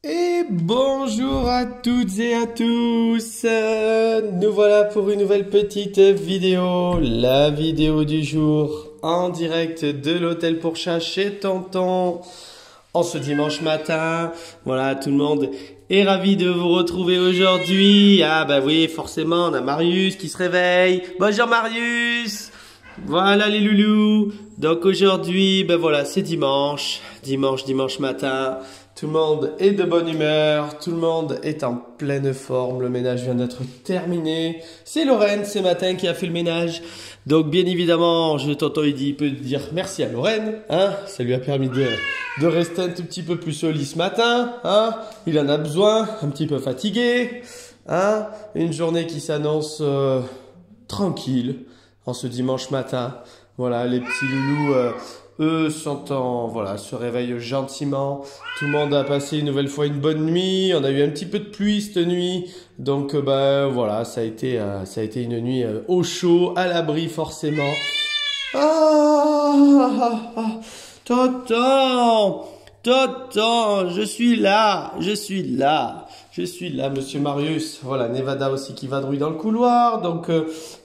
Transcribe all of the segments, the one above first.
Et bonjour à toutes et à tous, nous voilà pour une nouvelle petite vidéo, la vidéo du jour en direct de l'hôtel pour chat chez Tonton en ce dimanche matin. Voilà, tout le monde est ravi de vous retrouver aujourd'hui. Ah bah oui, forcément, on a Marius qui se réveille. Bonjour Marius. Voilà les loulous. Donc aujourd'hui, ben voilà, c'est dimanche matin. Tout le monde est de bonne humeur, tout le monde est en pleine forme, le ménage vient d'être terminé. C'est Lorraine ce matin qui a fait le ménage. Donc bien évidemment, tonton il peut dire merci à Lorraine, hein. Ça lui a permis de rester un tout petit peu plus au lit ce matin, hein. Il en a besoin, un petit peu fatigué, hein. Une journée qui s'annonce tranquille en ce dimanche matin. Voilà, les petits loulous eux se réveillent gentiment. Tout le monde a passé une nouvelle fois une bonne nuit. On a eu un petit peu de pluie cette nuit. Donc voilà, ça a été une nuit au chaud, à l'abri forcément. Tonton, je suis là, monsieur Marius. Voilà, Nevada aussi qui vadrouille dans le couloir. Donc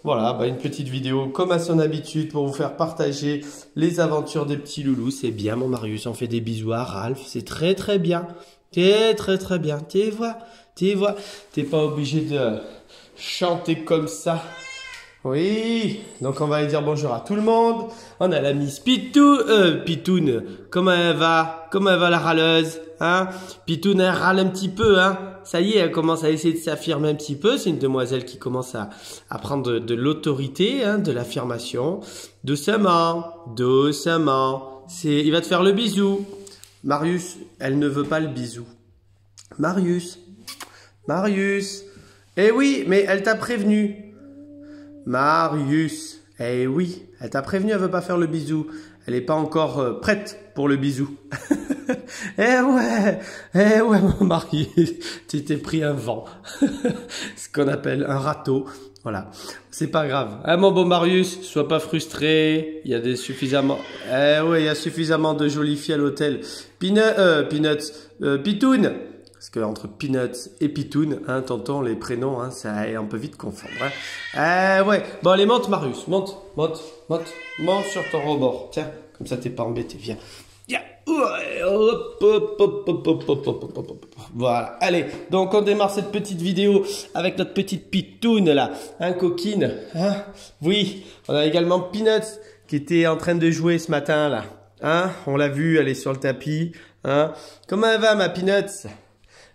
voilà, une petite vidéo comme à son habitude pour vous faire partager les aventures des petits loulous. C'est bien mon Marius, on fait des bisous à Ralph, c'est très très bien. C'est très très bien. Tu vois, t'es pas obligé de chanter comme ça. Oui, donc on va aller dire bonjour à tout le monde. On a la Miss Pitoune. Comment elle va la râleuse, hein? Pitoune, elle râle un petit peu, hein? Ça y est, elle commence à essayer de s'affirmer un petit peu. C'est une demoiselle qui commence à prendre de l'autorité, hein, de l'affirmation. Doucement. Il va te faire le bisou. Marius, elle ne veut pas le bisou. Marius. Eh oui, mais elle t'a prévenu. Marius, eh oui, elle t'a prévenu, elle veut pas faire le bisou. Elle n'est pas encore prête pour le bisou. Eh ouais, mon Marius, tu t'es pris un vent. Ce qu'on appelle un râteau. Voilà, c'est pas grave. Hein, mon beau Marius, sois pas frustré. Il y a suffisamment de jolies filles à l'hôtel. Pitoune. Parce que entre Peanuts et Pitoune, hein, tonton, les prénoms, hein, on peut vite confondre. Hein. Ouais. Bon, allez, monte, Marius. Monte sur ton rebord. Tiens, comme ça, t'es pas embêté. Viens. Hop. Voilà. Allez, donc on démarre cette petite vidéo avec notre petite Pitoune, là. Hein, coquine. Hein. Oui. On a également Peanuts qui était en train de jouer ce matin, là. Hein. On l'a vu, elle est sur le tapis. Hein. Comment elle va, ma Peanuts?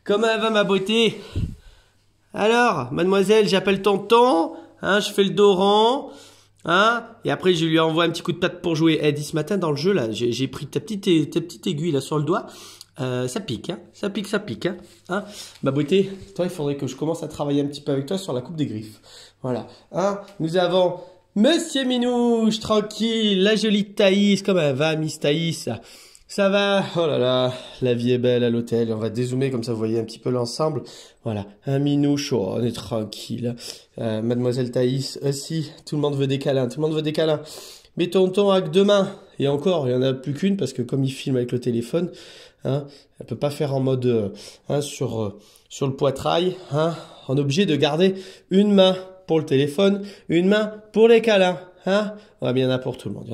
Comment elle va ma beauté? Alors, mademoiselle, j'appelle tonton, hein, je fais le dos rond, hein, et après je lui envoie un petit coup de patte pour jouer. Elle dit ce matin dans le jeu là, j'ai pris ta petite aiguille là sur le doigt, ça pique, hein, ça pique, hein. Ma beauté, toi il faudrait que je commence à travailler un petit peu avec toi sur la coupe des griffes. Voilà, hein, nous avons Monsieur Minouche, tranquille, la jolie Thaïs, comment elle va Miss Thaïs? Ça va, oh là là, la vie est belle à l'hôtel. On va dézoomer comme ça vous voyez un petit peu l'ensemble. Voilà, un minouche, oh, on est tranquille. Mademoiselle Thaïs aussi, tout le monde veut des câlins, Mais tonton a que deux mains, et encore, il n'y en a plus qu'une parce que comme il filme avec le téléphone, hein, elle peut pas faire en mode sur le poitrail. Hein, on est obligé de garder une main pour le téléphone, une main pour les câlins. Hein? Ouais, mais il y en a pour tout le monde,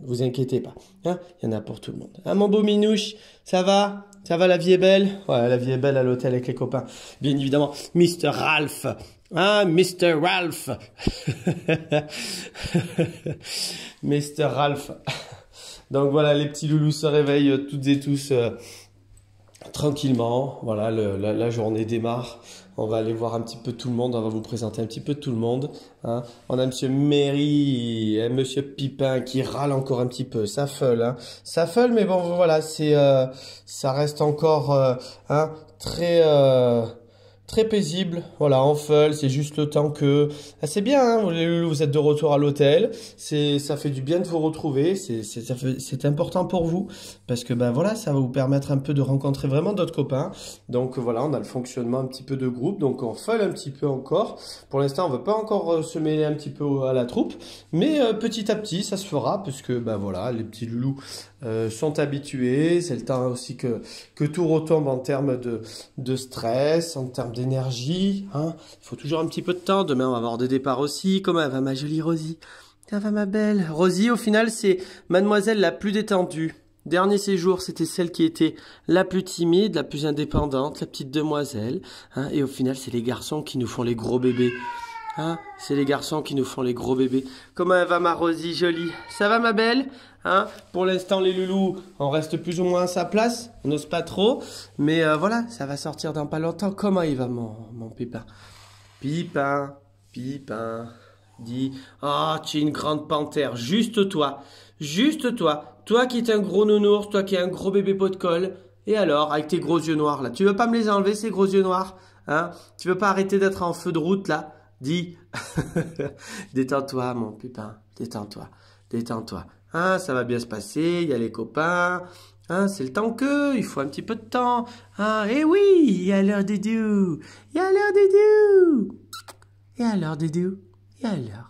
vous inquiétez pas, hein? Il y en a pour tout le monde. Hein, mon beau minouche, ça va, la vie est belle? Ouais, la vie est belle à l'hôtel avec les copains. Bien évidemment, Mr. Ralph, hein, Mr. Ralph. Mr. Ralph. Donc voilà, les petits loulous se réveillent toutes et tous tranquillement. Voilà, la journée démarre. On va aller voir un petit peu tout le monde, on va vous présenter un petit peu tout le monde. Hein. On a Monsieur Méry et Monsieur Pipin qui râle encore un petit peu, ça feule, hein. Ça feule, mais bon voilà, ça reste encore très paisible. Voilà, on feule, c'est juste le temps que... Ah, c'est bien, hein, vous êtes de retour à l'hôtel, ça fait du bien de vous retrouver, c'est important pour vous, parce que voilà, ça va vous permettre un peu de rencontrer vraiment d'autres copains. Donc voilà, on a le fonctionnement un petit peu de groupe, donc on feule un petit peu encore. Pour l'instant, on ne veut pas encore se mêler un petit peu à la troupe, mais petit à petit, ça se fera, parce que voilà, les petits loulous sont habitués. C'est le temps aussi que tout retombe en termes de stress, en termes d'énergie. Hein. Il faut toujours un petit peu de temps. Demain, on va avoir des départs aussi. Comment elle va, ma jolie Rosie? Ça va, ma belle? Rosie, au final, c'est mademoiselle la plus détendue. Dernier séjour, c'était celle qui était la plus timide, la plus indépendante, la petite demoiselle. Hein, et au final, c'est les garçons qui nous font les gros bébés. Hein, c'est les garçons qui nous font les gros bébés. Comment elle va, ma Rosie jolie? Ça va, ma belle? Hein, pour l'instant, les loulous, on reste plus ou moins à sa place. On n'ose pas trop. Mais voilà, ça va sortir dans pas longtemps. Comment il va, mon Pépin? Pipin, Pipin. Dis, ah, tu es une grande panthère. Juste toi. Juste toi. Toi qui es un gros nounours, toi qui es un gros bébé pot de colle. Et alors, avec tes gros yeux noirs, là, tu veux pas me les enlever, ces gros yeux noirs? Hein? Tu veux pas arrêter d'être en feu de route, là? Dis. Détends-toi, mon Pépin. Détends-toi. Détends-toi. Hein, ça va bien se passer, il y a les copains. Hein, c'est le temps que, il faut un petit peu de temps. Hein, et oui, il y a l'heure des doux. Il y a l'heure des doux. Et alors, Doudou? Et alors?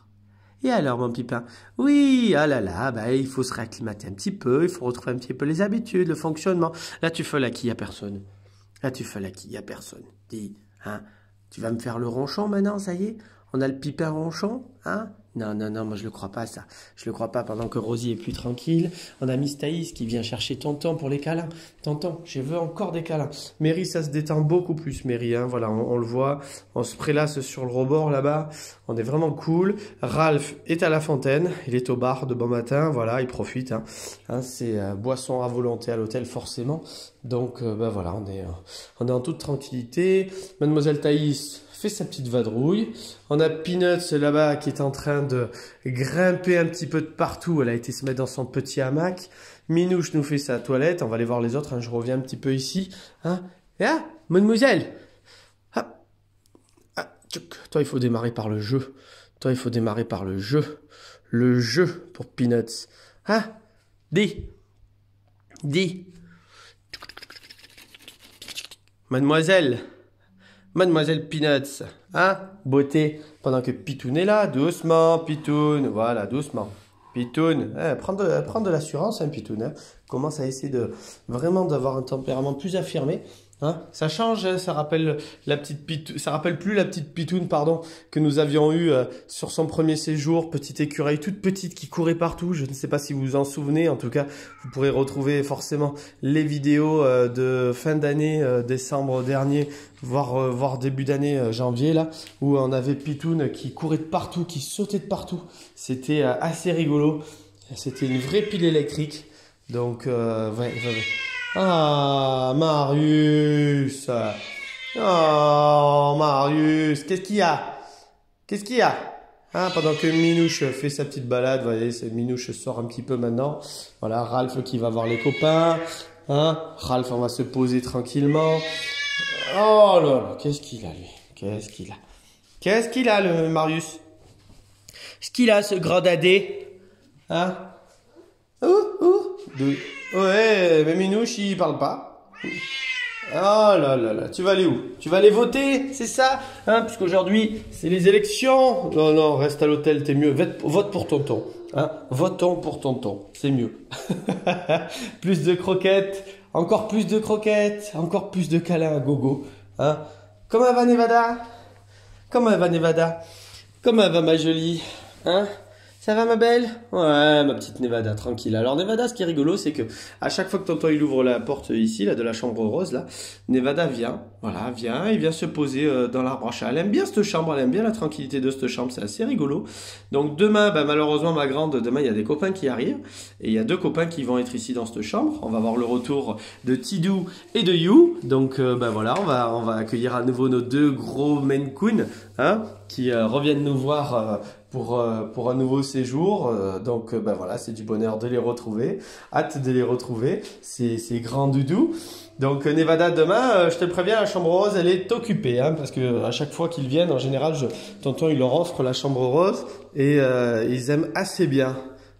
Et alors, mon Pipin? Oui, ah là là, bah, il faut se réacclimater un petit peu, il faut retrouver un petit peu les habitudes, le fonctionnement. Là, tu fais là qui, il n'y a personne. Là, tu fais là qui, il n'y a personne. Dis, hein, tu vas me faire le ronchon maintenant, ça y est? On a le Pipin ronchon, hein? Non, non, non, moi je le crois pas ça. Je le crois pas pendant que Rosie est plus tranquille. On a Miss Thaïs qui vient chercher Tonton pour les câlins. Tonton, je veux encore des câlins. Mary, ça se détend beaucoup plus, Mary, hein. Voilà, on le voit. On se prélasse sur le rebord là-bas. On est vraiment cool. Ralph est à la fontaine. Il est au bar de bon matin. Voilà, il profite. Hein. Hein, c'est boisson à volonté à l'hôtel, forcément. Donc, ben voilà, on est en toute tranquillité. Mademoiselle Thaïs fait sa petite vadrouille. On a Peanuts là-bas qui est en train de grimper un petit peu de partout. Elle a été se mettre dans son petit hamac. Minouche nous fait sa toilette. On va aller voir les autres. Hein. Je reviens un petit peu ici. Hein. Et ah, mademoiselle. Ah. Ah, toi, il faut démarrer par le jeu. Toi, il faut démarrer par le jeu. Le jeu pour Peanuts. Hein. Dis. Dis. Mademoiselle. Mademoiselle Peanuts, hein, beauté, pendant que Pitoun est là, doucement, Pitoun, voilà, doucement. Pitoun, prends de l'assurance, hein, Pitoun, hein. Commence à essayer de vraiment d'avoir un tempérament plus affirmé. Hein. Ça change, hein, ça rappelle ça rappelle plus la petite Pitoun, pardon, que nous avions eue sur son premier séjour, petite écureuil toute petite qui courait partout. Je ne sais pas si vous vous en souvenez, en tout cas, vous pourrez retrouver forcément les vidéos de fin d'année, décembre dernier, voire début d'année, janvier, là, où on avait Pitoun qui courait de partout, qui sautait de partout. C'était assez rigolo. C'était une vraie pile électrique. Donc, ouais. Ah, Marius. Oh, Marius. Qu'est-ce qu'il y a? Qu'est-ce qu'il y a? Hein, pendant que Minouche fait sa petite balade, vous voyez, Minouche sort un petit peu maintenant. Voilà, Ralph qui va voir les copains. Hein, Ralph, on va se poser tranquillement. Oh là là, qu'est-ce qu'il a, lui? Qu'est-ce qu'il a? Qu'est-ce qu'il a, le Marius? Qu'est-ce qu'il a, ce grand dadé? Hein? Ouais, mais Minouche, il parle pas. Oh là là là, tu vas aller où? Tu vas aller voter, c'est ça? Hein, puisqu'aujourd'hui, c'est les élections. Non, non, reste à l'hôtel, t'es mieux. Vote pour tonton. Hein, votons pour tonton, c'est mieux. Plus de croquettes, encore plus de croquettes, encore plus de câlins à gogo. Hein. Comment va Nevada? Comment va Nevada? Comment va ma jolie? Hein? Ça va ma belle? Ouais, ma petite Nevada, tranquille. Alors Nevada, ce qui est rigolo, c'est que à chaque fois que tonton il ouvre la porte ici, là, de la chambre rose, là, Nevada vient, voilà, il vient se poser dans l'arbre à chat. Elle aime bien cette chambre, elle aime bien la tranquillité de cette chambre, c'est assez rigolo. Donc demain, bah, malheureusement ma grande, demain il y a des copains qui arrivent, et il y a 2 copains qui vont être ici dans cette chambre. On va voir le retour de Tidou et de You. Donc bah voilà, on va accueillir à nouveau nos 2 gros Maine Coon, hein, qui reviennent nous voir pour un nouveau séjour. Donc ben voilà, c'est du bonheur de les retrouver. Hâte de les retrouver, ces grands doudous. Donc Nevada, demain, je te préviens, la chambre rose, elle est occupée. Hein, parce que à chaque fois qu'ils viennent, en général, tonton, il leur offre la chambre rose. Et ils aiment assez bien.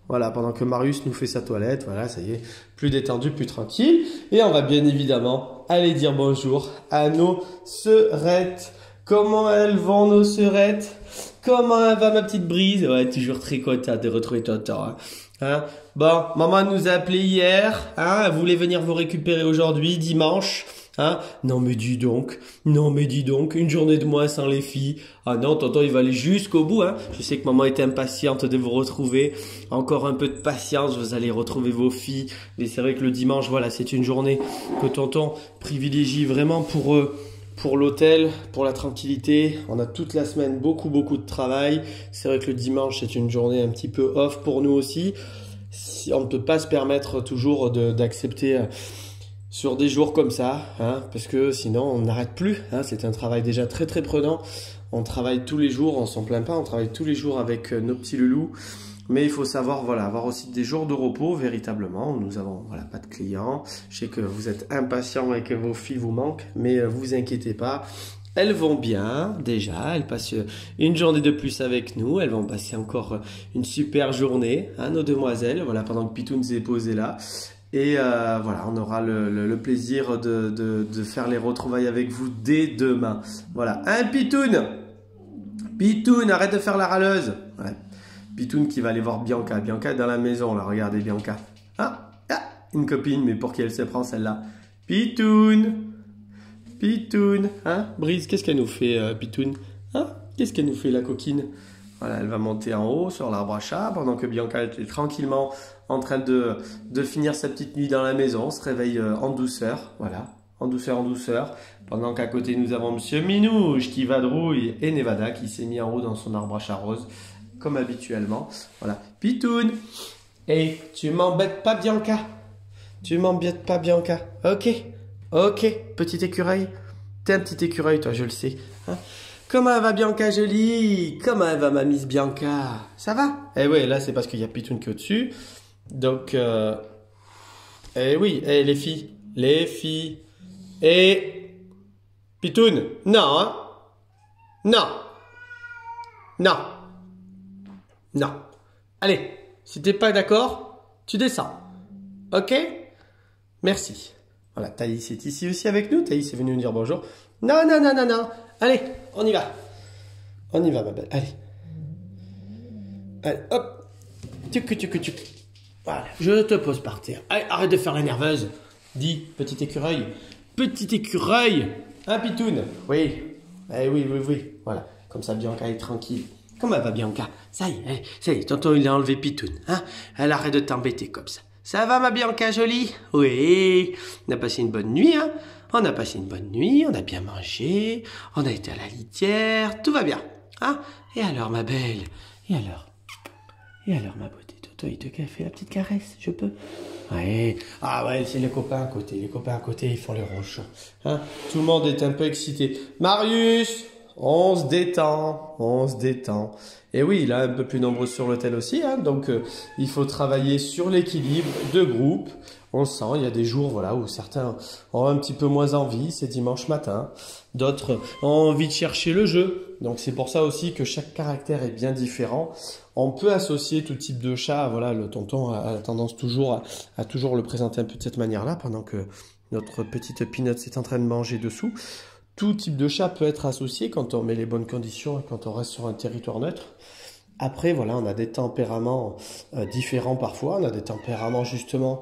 Voilà, pendant que Marius nous fait sa toilette. Voilà, ça y est, plus détendu, plus tranquille. Et on va bien évidemment aller dire bonjour à nos sœurettes. Comment elles vont, nos sœurettes? Comment va ma petite Brise? Ouais, toujours très contente de retrouver tonton. Hein. Hein? Bon, maman nous a appelé hier, hein? Elle voulait venir vous récupérer aujourd'hui, dimanche. Hein? Non mais dis donc, une journée de moins sans les filles. Ah non, tonton il va aller jusqu'au bout. Hein? Je sais que maman était impatiente de vous retrouver. Encore un peu de patience, vous allez retrouver vos filles. Mais c'est vrai que le dimanche, voilà, c'est une journée que tonton privilégie vraiment pour eux. Pour l'hôtel, pour la tranquillité, on a toute la semaine beaucoup de travail. C'est vrai que le dimanche c'est une journée un petit peu off pour nous aussi. On ne peut pas se permettre toujours d'accepter sur des jours comme ça, hein, parce que sinon on n'arrête plus. Hein, c'est un travail déjà très prenant. On travaille tous les jours, on s'en plaint pas, on travaille tous les jours avec nos petits loulous. Mais il faut savoir, voilà, avoir aussi des jours de repos, véritablement. Nous avons, voilà, pas de clients. Je sais que vous êtes impatients et que vos filles vous manquent, mais vous inquiétez pas. Elles vont bien, déjà. Elles passent une journée de plus avec nous. Elles vont passer encore une super journée, hein, nos demoiselles. Voilà, pendant que Pitoun s'est posé là. Et voilà, on aura le plaisir de faire les retrouvailles avec vous dès demain. Voilà, hein, Pitoun? Pitoun, arrête de faire la râleuse. Ouais. Pitoun qui va aller voir Bianca. Bianca est dans la maison, là. Regardez Bianca. Ah, une copine, mais pour qui elle se prend celle-là? Pitoun. Pitoun. Hein? Brise, qu'est-ce qu'elle nous fait, Pitoun? Hein? Qu'est-ce qu'elle nous fait, la coquine? Voilà, elle va monter en haut sur l'arbre à chat pendant que Bianca est tranquillement en train de finir sa petite nuit dans la maison. On se réveille en douceur. Voilà, en douceur. Pendant qu'à côté, nous avons Monsieur Minouche qui vadrouille et Nevada qui s'est mis en haut dans son arbre à chat rose. Comme habituellement. Voilà. Pitoun. Hey, tu m'embêtes pas, Bianca. Tu m'embêtes pas, Bianca. Ok. Petit écureuil. T'es un petit écureuil, toi, je le sais. Hein? Comment va Bianca jolie? Comment va ma Miss Bianca? Ça va? Eh oui, là, c'est parce qu'il y a Pitoun qui est au-dessus. Donc, eh oui, les filles. Et Pitoun. Non, hein? Non. Allez, si t'es pas d'accord, tu descends. Ok? Merci. Voilà, Thaïs est ici aussi avec nous. Thaïs est venue nous dire bonjour. Non. Allez, on y va. On y va, ma belle. Allez, hop. Tuc. Voilà, je te pose par terre. Allez, arrête de faire la nerveuse. Dis, petit écureuil. Hein, Pitoun? Oui. Eh oui. Voilà, comme ça, Bianca est tranquille. Comment va Bianca? Ça y est, tonton il a enlevé Pitoun. Hein? Elle arrête de t'embêter comme ça. Ça va ma Bianca jolie? Oui, on a passé une bonne nuit. Hein? On a passé une bonne nuit, on a bien mangé, on a été à la litière, tout va bien. Hein? Et alors ma belle? Et alors ma beauté? Toto il te fait la petite caresse, je peux? Ouais. Ah ouais, c'est les copains à côté. Les copains à côté ils font les ronchons. Hein? Tout le monde est un peu excité. Marius! On se détend. Et oui, il est un peu plus nombreux sur l'hôtel aussi, hein, donc il faut travailler sur l'équilibre de groupe. On le sent, il y a des jours voilà, où certains ont un petit peu moins envie, c'est dimanche matin. D'autres ont envie de chercher le jeu. Donc c'est pour ça aussi que chaque caractère est bien différent. On peut associer tout type de chat. Voilà, le tonton a tendance toujours à toujours le présenter un peu de cette manière-là, pendant que notre petite Peanut est en train de manger dessous. Tout type de chat peut être associé quand on met les bonnes conditions et quand on reste sur un territoire neutre. Après, voilà, on a des tempéraments différents parfois. On a des tempéraments justement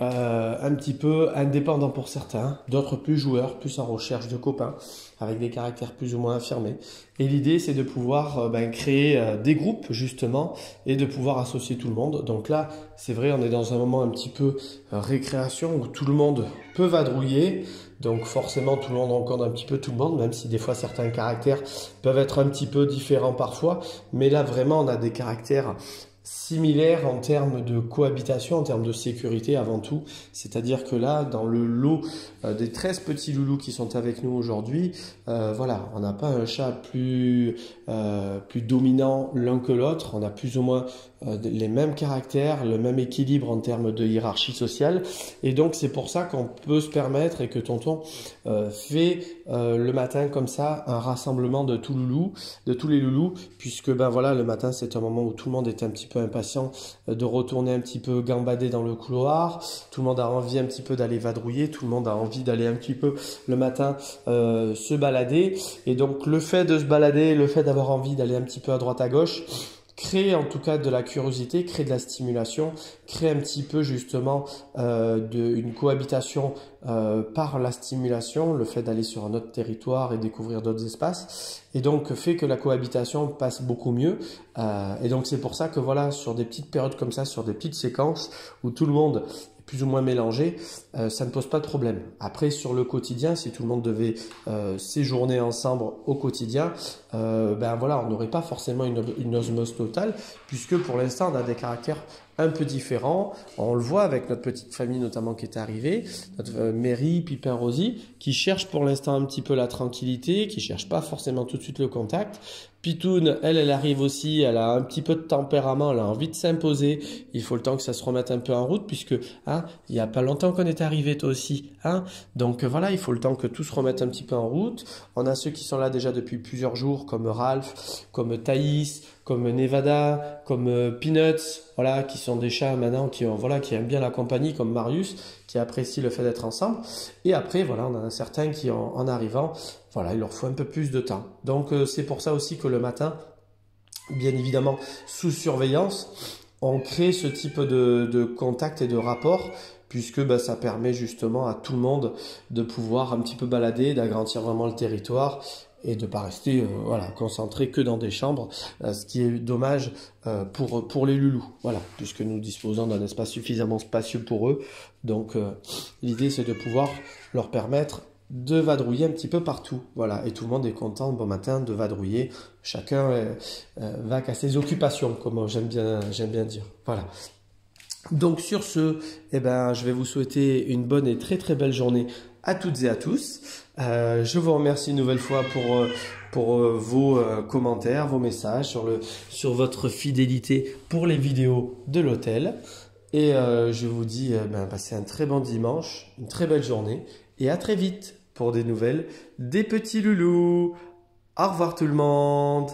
un petit peu indépendants pour certains, d'autres plus joueurs, plus en recherche de copains, avec des caractères plus ou moins affirmés. Et l'idée, c'est de pouvoir créer des groupes justement et de pouvoir associer tout le monde. Donc là, c'est vrai, on est dans un moment un petit peu récréation où tout le monde peut vadrouiller. Donc forcément, tout le monde rencontre un petit peu tout le monde, même si des fois certains caractères peuvent être un petit peu différents parfois. Mais là, vraiment, on a des caractères similaires en termes de cohabitation, en termes de sécurité avant tout. C'est-à-dire que là, dans le lot des 13 petits loulous qui sont avec nous aujourd'hui, voilà, on n'a pas un chat plus dominant l'un que l'autre. On a plus ou moins les mêmes caractères, le même équilibre en termes de hiérarchie sociale. Et donc, c'est pour ça qu'on peut se permettre et que tonton fait le matin comme ça un rassemblement de tous les loulous, puisque ben voilà, le matin, c'est un moment où tout le monde est un petit peu impatient de retourner un petit peu gambader dans le couloir. Tout le monde a envie un petit peu d'aller vadrouiller. Tout le monde a envie d'aller un petit peu le matin se balader. Et donc, le fait de se balader, le fait d'avoir envie d'aller un petit peu à droite à gauche, crée en tout cas de la curiosité, crée de la stimulation, crée un petit peu justement une cohabitation par la stimulation, le fait d'aller sur un autre territoire et découvrir d'autres espaces, et donc fait que la cohabitation passe beaucoup mieux. Et donc c'est pour ça que voilà, sur des petites périodes comme ça, sur des petites séquences où tout le monde plus ou moins mélangé, ça ne pose pas de problème. Après, sur le quotidien, si tout le monde devait séjourner ensemble au quotidien, ben voilà, on n'aurait pas forcément une osmose totale, puisque pour l'instant, on a des caractères un peu différents. On le voit avec notre petite famille notamment qui est arrivée, notre Mary, Pipin, Rosie, qui cherche pour l'instant un petit peu la tranquillité, qui cherche pas forcément tout de suite le contact. Pitoune, elle arrive aussi, elle a un petit peu de tempérament, elle a envie de s'imposer. Il faut le temps que ça se remette un peu en route, puisque hein, il n'y a pas longtemps qu'on est arrivé, toi aussi. Hein, donc voilà, il faut le temps que tout se remette un petit peu en route. On a ceux qui sont là déjà depuis plusieurs jours, comme Ralph, comme Thaïs, comme Nevada, comme Peanuts, voilà, qui sont des chats maintenant qui aiment bien la compagnie, comme Marius, qui apprécient le fait d'être ensemble. Et après, voilà, on en a certains qui, en arrivant, voilà, il leur faut un peu plus de temps. Donc, c'est pour ça aussi que le matin, bien évidemment, sous surveillance, on crée ce type de contact et de rapport, puisque bah, ça permet justement à tout le monde de pouvoir un petit peu balader, d'agrandir vraiment le territoire et de ne pas rester voilà, concentré que dans des chambres, ce qui est dommage pour les loulous, voilà, puisque nous disposons d'un espace suffisamment spacieux pour eux. Donc l'idée c'est de pouvoir leur permettre de vadrouiller un petit peu partout, voilà, et tout le monde est content bon matin de vadrouiller, chacun va qu'à ses occupations, comme j'aime bien dire, voilà. Donc sur ce, eh ben, je vais vous souhaiter une bonne et très très belle journée à toutes et à tous. Je vous remercie une nouvelle fois pour vos commentaires, vos messages, sur votre fidélité pour les vidéos de l'hôtel. Et je vous dis, passez un très bon dimanche, une très belle journée et à très vite pour des nouvelles des petits loulous. Au revoir tout le monde.